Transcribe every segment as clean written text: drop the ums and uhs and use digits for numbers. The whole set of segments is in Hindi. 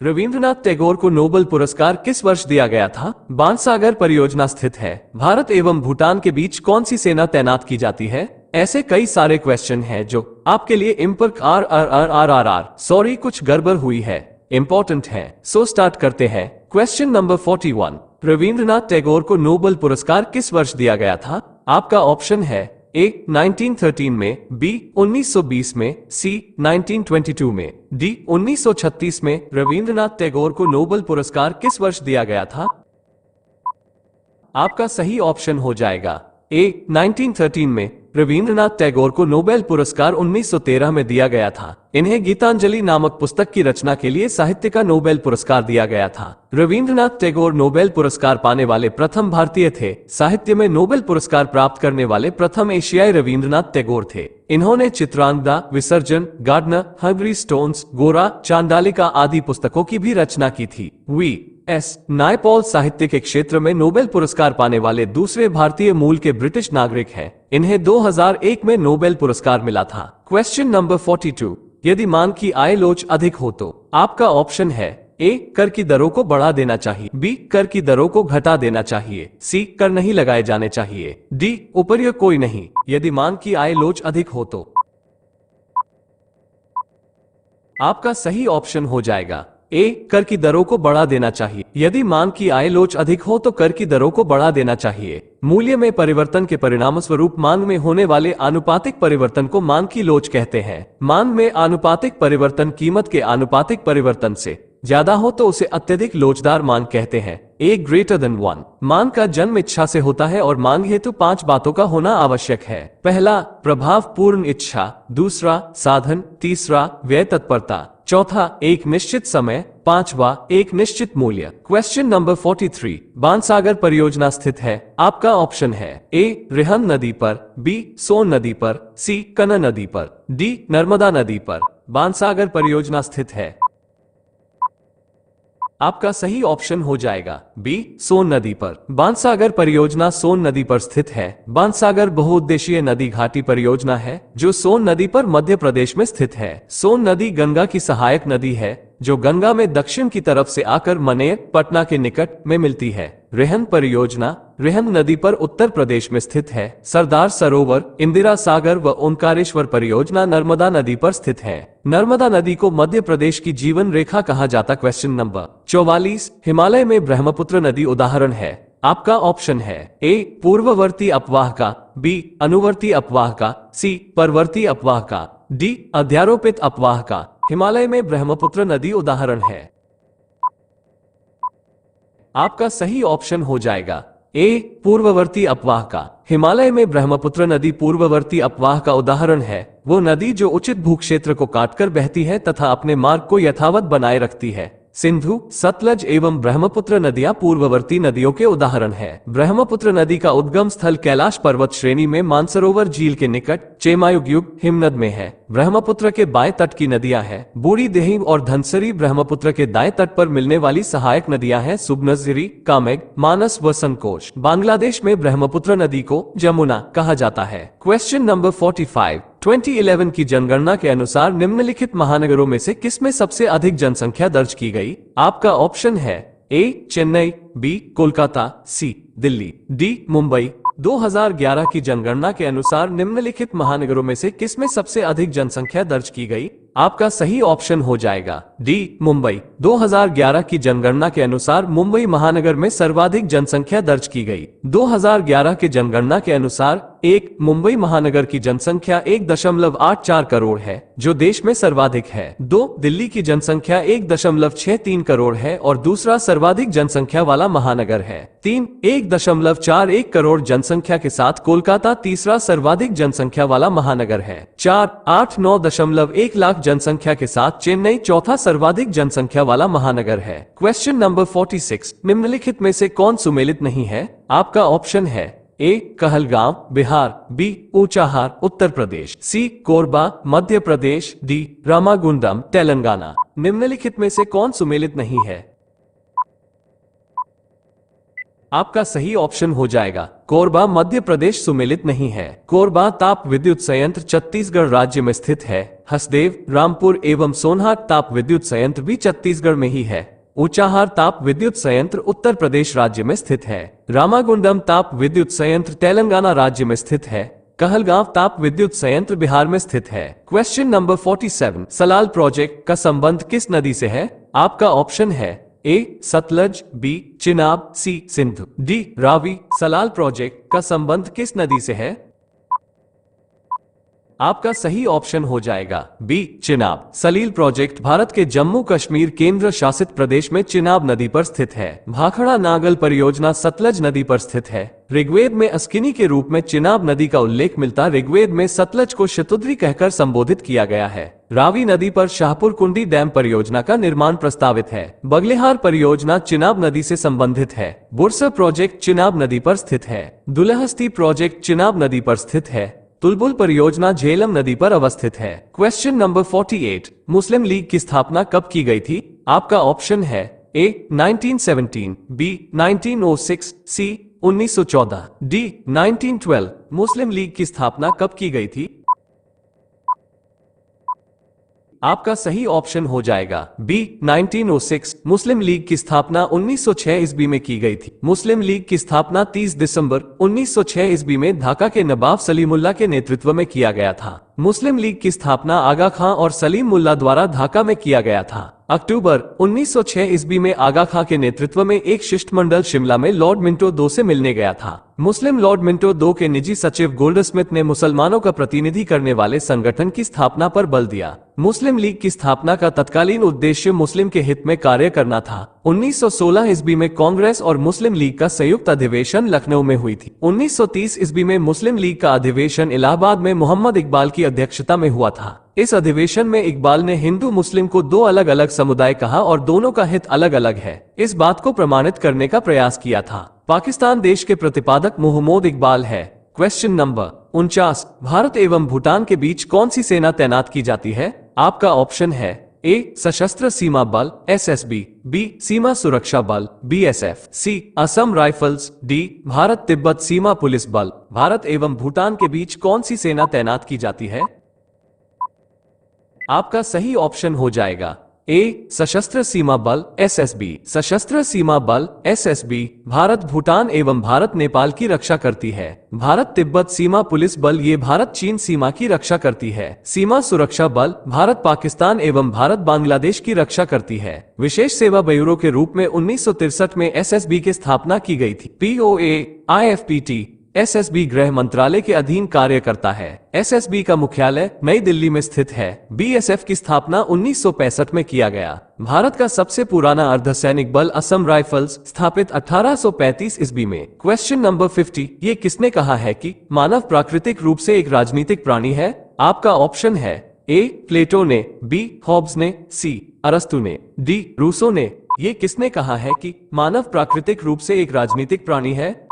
रविंद्रनाथ टैगोर को नोबेल पुरस्कार किस वर्ष दिया गया था? बाणसागर परियोजना स्थित है। भारत एवं भूटान के बीच कौन सी सेना तैनात की जाती है? ऐसे कई सारे क्वेश्चन हैं जो आपके लिए सॉरी कुछ गड़बड़ हुई है, इंपॉर्टेंट है, सो स्टार्ट करते हैं। क्वेश्चन नंबर 41, रविंद्रनाथ टैगोर को नोबेल पुरस्कार किस वर्ष दिया गया था? आपका ऑप्शन है ए 1913 में, बी 1920 में, सी 1922 में, डी 1936 में। रविंद्रनाथ टैगोर को नोबेल पुरस्कार किस वर्ष दिया गया था? आपका सही ऑप्शन हो जाएगा ए 1913 में। रविंद्रनाथ टैगोर को नोबेल पुरस्कार 1913 में दिया गया था। इन्हें गीतांजलि नामक पुस्तक की रचना के लिए साहित्य का नोबेल पुरस्कार दिया गया था। रविंद्रनाथ टैगोर नोबेल पुरस्कार पाने वाले प्रथम भारतीय थे। साहित्य में नोबेल पुरस्कार प्राप्त करने वाले प्रथम एशियाई रविंद्रनाथ टैगोर थे। इन्होंने चित्रांगदा, विसर्जन, गार्डनर, हंगरी स्टोन्स, गोरा, चांडालिका आदि पुस्तकों की भी रचना की थी। नायपॉल साहित्य के क्षेत्र में नोबेल पुरस्कार पाने वाले दूसरे भारतीय मूल के ब्रिटिश नागरिक हैं। इन्हें 2001 में नोबेल पुरस्कार मिला था। क्वेश्चन नंबर 42, यदि मांग की आय लोच अधिक हो तो? आपका ऑप्शन है ए कर की दरों को बढ़ा देना चाहिए, बी कर की दरों को घटा देना चाहिए, सी कर नहीं लगाए जाने चाहिए, डी उपर्युक्त कोई नहीं। यदि मांग की आय लोच अधिक हो तो आपका सही ऑप्शन हो जाएगा ए कर की दरों को बढ़ा देना चाहिए। यदि मांग की आय लोच अधिक हो तो कर की दरों को बढ़ा देना चाहिए। मूल्य में परिवर्तन के परिणामस्वरूप मांग में होने वाले आनुपातिक परिवर्तन को मांग की लोच कहते हैं। मांग में आनुपातिक परिवर्तन कीमत के आनुपातिक परिवर्तन से ज्यादा हो तो उसे अत्यधिक लोचदार मांग कहते हैं। ए ग्रेटर देन 1। मांग का जन्म इच्छा से होता है और मांग हेतु 5 बातों का होना आवश्यक है। पहला, प्रभावपूर्ण इच्छा, दूसरा, साधन, तीसरा, व्यय तत्परता, चौथा, एक निश्चित समय, पांचवा, एक निश्चित मूल्य। क्वेश्चन नंबर 43, बाणसागर परियोजना स्थित है। आपका ऑप्शन है ए रिहंद नदी पर, बी सोन नदी पर, सी कन्हा नदी पर, डी नर्मदा नदी पर। बाणसागर परियोजना स्थित है। आपका सही ऑप्शन हो जाएगा बी सोन नदी पर। बाणसागर परियोजना सोन नदी पर स्थित है। बाणसागर बहुउद्देशीय नदी घाटी परियोजना है जो सोन नदी पर मध्य प्रदेश में स्थित है। सोन नदी गंगा की सहायक नदी है जो गंगा में दक्षिण की तरफ से आकर मनेर, पटना के निकट में मिलती है। रिहंद परियोजना रिहंद नदी पर उत्तर प्रदेश में स्थित है। सरदार सरोवर, इंदिरा सागर व ओंकारेश्वर परियोजना नर्मदा नदी पर स्थित है। नर्मदा नदी को मध्य प्रदेश की जीवन रेखा कहा जाता। क्वेश्चन नंबर 44, हिमालय में ब्रह्मपुत्र नदी उदाहरण है। आपका ऑप्शन है ए पूर्ववर्ती अपवाह का, बी अनुवर्ती अपवाह का, सी परवर्ती अपवाह का, डी अध्यारोपित अपवाह का। हिमालय में ब्रह्मपुत्र नदी उदाहरण है। आपका सही ऑप्शन हो जाएगा ए पूर्ववर्ती अपवाह का। हिमालय में ब्रह्मपुत्र नदी पूर्ववर्ती अपवाह का उदाहरण है। वो नदी जो उचित भूक्षेत्र को काटकर बहती है तथा अपने मार्ग को यथावत बनाए रखती है। सिंधु, सतलज एवं ब्रह्मपुत्र नदियां पूर्ववर्ती नदियों के उदाहरण है। ब्रह्मपुत्र नदी का उद्गम स्थल कैलाश पर्वत श्रेणी में मानसरोवर झील के निकट चेमायुग हिमनद में है। ब्रह्मपुत्र के बाएं तट की नदियां हैं बूढ़ी देहिम और धनसरी। ब्रह्मपुत्र के दाएं तट पर मिलने वाली सहायक नदियां हैं सुबनसिरी, कामेग, मानस व संकोश। बांग्लादेश में ब्रह्मपुत्र नदी को जमुना कहा जाता है। क्वेश्चन नंबर 45, 2011 की जनगणना के अनुसार निम्नलिखित महानगरों में से किसमें सबसे अधिक जनसंख्या दर्ज की गई? आपका ऑप्शन है ए चेन्नई, बी कोलकाता, सी दिल्ली, डी मुंबई। 2011 की जनगणना के अनुसार निम्नलिखित महानगरों में से किसमें सबसे अधिक जनसंख्या दर्ज की गई? आपका सही ऑप्शन हो जाएगा डी मुंबई। 2011 की जनगणना के अनुसार मुंबई महानगर में सर्वाधिक जनसंख्या दर्ज की गई। 2011 के जनगणना के अनुसार एक मुंबई महानगर की जनसंख्या 1.84 करोड़ है जो देश में सर्वाधिक है। 2 दिल्ली की जनसंख्या 1.63 करोड़ है और दूसरा सर्वाधिक जनसंख्या वाला महानगर है। 3 1.41 करोड़ जनसंख्या के साथ कोलकाता तीसरा सर्वाधिक जनसंख्या वाला महानगर है। 4 8.9 लाख जनसंख्या के साथ चेन्नई चौथा सर्वाधिक जनसंख्या वाला महानगर है। क्वेश्चन नंबर 46, निम्नलिखित में से कौन सुमेलित नहीं है? आपका ऑप्शन है ए कहलगांव बिहार, बी ऊंचाहार उत्तर प्रदेश, सी कोरबा मध्य प्रदेश, डी रामागुंडम तेलंगाना। निम्नलिखित में से कौन सुमेलित नहीं है? आपका सही ऑप्शन हो जाएगा कोरबा। मध्य प्रदेश सुमेलित नहीं है। कोरबा ताप विद्युत संयंत्र छत्तीसगढ़ राज्य में स्थित है। हसदेव, रामपुर एवं सोनहाट ताप विद्युत संयंत्र भी छत्तीसगढ़ में ही है। ऊंचाहार ताप विद्युत संयंत्र उत्तर प्रदेश राज्य में स्थित है। रामागुंडम ताप विद्युत संयंत्र तेलंगाना राज्य में स्थित है। कहलगांव ताप विद्युत संयंत्र बिहार में स्थित है। क्वेश्चन नंबर 47, सलाल प्रोजेक्ट का संबंध किस नदी से है? आपका ऑप्शन है ए सतलज, बी चिनाब, सी सिंधु, डी रावी। सलाल प्रोजेक्ट का संबंध किस नदी से है? आपका सही ऑप्शन हो जाएगा बी चिनाब। सलील प्रोजेक्ट भारत के जम्मू कश्मीर केंद्र शासित प्रदेश में चिनाब नदी पर स्थित है। भाखड़ा नागल परियोजना सतलज नदी पर स्थित है। ऋग्वेद में अस्किनी के रूप में चिनाब नदी का उल्लेख मिलता। ऋग्वेद में सतलज को शतुद्री कहकर संबोधित किया गया है। रावी नदी पर शाहपुर कुंडी डैम परियोजना का निर्माण प्रस्तावित है। बगलेहार परियोजना चिनाब नदी से संबंधित है। बुरसा प्रोजेक्ट चिनाब नदी पर स्थित है। दुलहस्ती प्रोजेक्ट चिनाब नदी पर स्थित है। तुलबुल परियोजना झेलम नदी पर अवस्थित है। क्वेश्चन नंबर 48, मुस्लिम लीग की स्थापना कब की गई थी? आपका ऑप्शन है ए 1917, बी 1906, सी 1914, डी 1912। मुस्लिम लीग की स्थापना कब की गई थी? आपका सही ऑप्शन हो जाएगा बी 1906। मुस्लिम लीग की स्थापना 1906 ईस्वी में की गई थी। मुस्लिम लीग की स्थापना 30 दिसंबर 1906 ईस्वी में ढाका के नवाब सलीमुल्लाह के नेतृत्व में किया गया था। मुस्लिम लीग की स्थापना आगा खां और सलीम मुल्ला द्वारा ढाका में किया गया था। अक्टूबर 1906 ईस्वी में आगा खां के नेतृत्व में एक शिष्टमंडल शिमला में लॉर्ड मिंटो II से मिलने गया था। मुस्लिम लॉर्ड मिंटो II के निजी सचिव गोल्डस्मिथ ने मुसलमानों का प्रतिनिधि करने वाले संगठन की स्थापना पर बल दिया। मुस्लिम लीग की स्थापना का तत्कालीन उद्देश्य मुस्लिम के हित में कार्य करना था। 1916 ईस्वी में कांग्रेस और मुस्लिम लीग का संयुक्त अधिवेशन लखनऊ में हुई थी। 1930 ईस्वी में मुस्लिम लीग का अधिवेशन इलाहाबाद में मोहम्मद इकबाल की अध्यक्षता में हुआ था। इस अधिवेशन में इकबाल ने हिंदू मुस्लिम को दो अलग अलग समुदाय कहा और दोनों का हित अलग अलग है, इस बात को प्रमाणित करने का प्रयास किया था। पाकिस्तान देश के प्रतिपादक मोहम्मद इकबाल है। क्वेश्चन नंबर 49, भारत एवं भूटान के बीच कौन सी सेना तैनात की जाती है? आपका ऑप्शन है ए सशस्त्र सीमा बल SSB, बी सीमा सुरक्षा बल BSF, सी असम राइफल्स, डी भारत तिब्बत सीमा पुलिस बल। भारत एवं भूटान के बीच कौन सी सेना तैनात की जाती है? आपका सही ऑप्शन हो जाएगा ए सशस्त्र सीमा बल SSB। सशस्त्र सीमा बल SSB भारत भूटान एवं भारत नेपाल की रक्षा करती है। भारत तिब्बत सीमा पुलिस बल ये भारत चीन सीमा की रक्षा करती है। सीमा सुरक्षा बल भारत पाकिस्तान एवं भारत बांग्लादेश की रक्षा करती है। विशेष सेवा ब्यूरो के रूप में 1963 में SSB की स्थापना की गई थी। POA IFPT SSB गृह मंत्रालय के अधीन कार्य करता है। SSB का मुख्यालय नई दिल्ली में स्थित है। BSF की स्थापना 1965 में किया गया। भारत का सबसे पुराना अर्धसैनिक बल असम राइफल्स स्थापित 1835 ईस्वी में। क्वेश्चन नंबर 50, ये किसने कहा है कि मानव प्राकृतिक रूप से एक राजनीतिक प्राणी है? आपका ऑप्शन है ए प्लेटो ने, बी हॉब्स ने, सी अरस्तु ने, डी रूसो ने। ये किसने कहा है कि मानव प्राकृतिक रूप से एक राजनीतिक प्राणी है?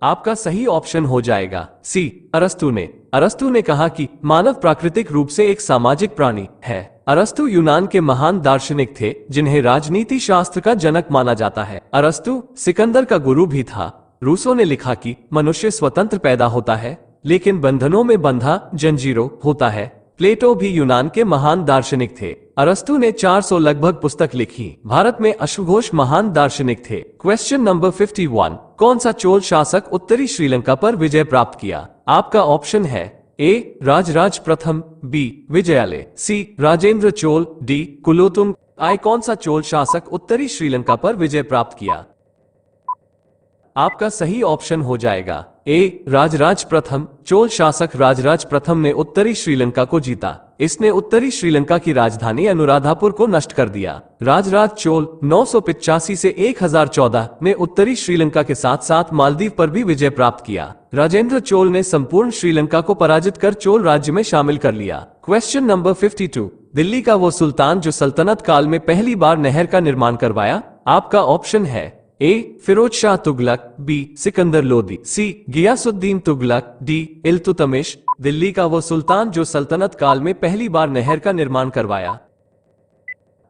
आपका सही ऑप्शन हो जाएगा सी अरस्तु ने। अरस्तु ने कहा कि मानव प्राकृतिक रूप से एक सामाजिक प्राणी है। अरस्तु यूनान के महान दार्शनिक थे जिन्हें राजनीति शास्त्र का जनक माना जाता है। अरस्तु सिकंदर का गुरु भी था। रूसो ने लिखा कि मनुष्य स्वतंत्र पैदा होता है लेकिन बंधनों में बंधा जंजीरों होता है। प्लेटो भी यूनान के महान दार्शनिक थे। अरस्तु ने 400 लगभग पुस्तक लिखी। भारत में अश्वघोष महान दार्शनिक थे। क्वेश्चन नंबर 51, कौन सा चोल शासक उत्तरी श्रीलंका पर विजय प्राप्त किया? आपका ऑप्शन है ए राजराज प्रथम, बी विजयालय, सी राजेंद्र चोल, डी कुलोतुंग। आई कौन सा चोल शासक उत्तरी श्रीलंका पर विजय प्राप्त किया? आपका सही ऑप्शन हो जाएगा ए राजराज प्रथम। चोल शासक राजराज प्रथम ने उत्तरी श्रीलंका को जीता। इसने उत्तरी श्रीलंका की राजधानी अनुराधापुर को नष्ट कर दिया। राजराज चोल 985 से 1014 में उत्तरी श्रीलंका के साथ साथ मालदीव पर भी विजय प्राप्त किया। राजेंद्र चोल ने संपूर्ण श्रीलंका को पराजित कर चोल राज्य में शामिल कर लिया। क्वेश्चन नंबर 52, दिल्ली का वो सुल्तान जो सल्तनत काल में पहली बार नहर का निर्माण करवाया? आपका ऑप्शन है ए फिरोज शाह तुगलक, बी सिकंदर लोदी, सी गियासुद्दीन तुगलक, डी इल्तुतमिश। दिल्ली का वो सुल्तान जो सल्तनत काल में पहली बार नहर का निर्माण करवाया?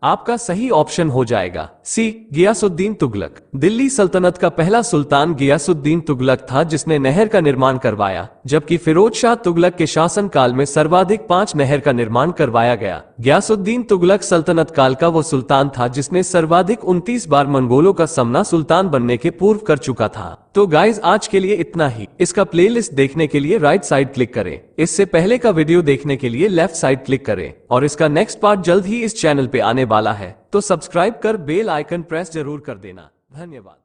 आपका सही ऑप्शन हो जाएगा सी गियासुद्दीन तुगलक। दिल्ली सल्तनत का पहला सुल्तान गियासुद्दीन तुगलक था जिसने नहर का निर्माण करवाया, जबकि फिरोज शाह तुगलक के शासन काल में सर्वाधिक 5 नहर का निर्माण करवाया गया। गियासुद्दीन तुगलक सल्तनत काल का वो सुल्तान था जिसने सर्वाधिक 29 बार मंगोलों का सामना सुल्तान बनने के पूर्व कर चुका था। तो गाइज आज के लिए इतना ही। इसका प्लेलिस्ट देखने के लिए राइट साइड क्लिक करें, इससे पहले का वीडियो देखने के लिए लेफ्ट साइड क्लिक करें, और इसका नेक्स्ट पार्ट जल्द ही इस चैनल पे आने वाला है, तो सब्सक्राइब कर बेल आइकन प्रेस जरूर कर देना। धन्यवाद।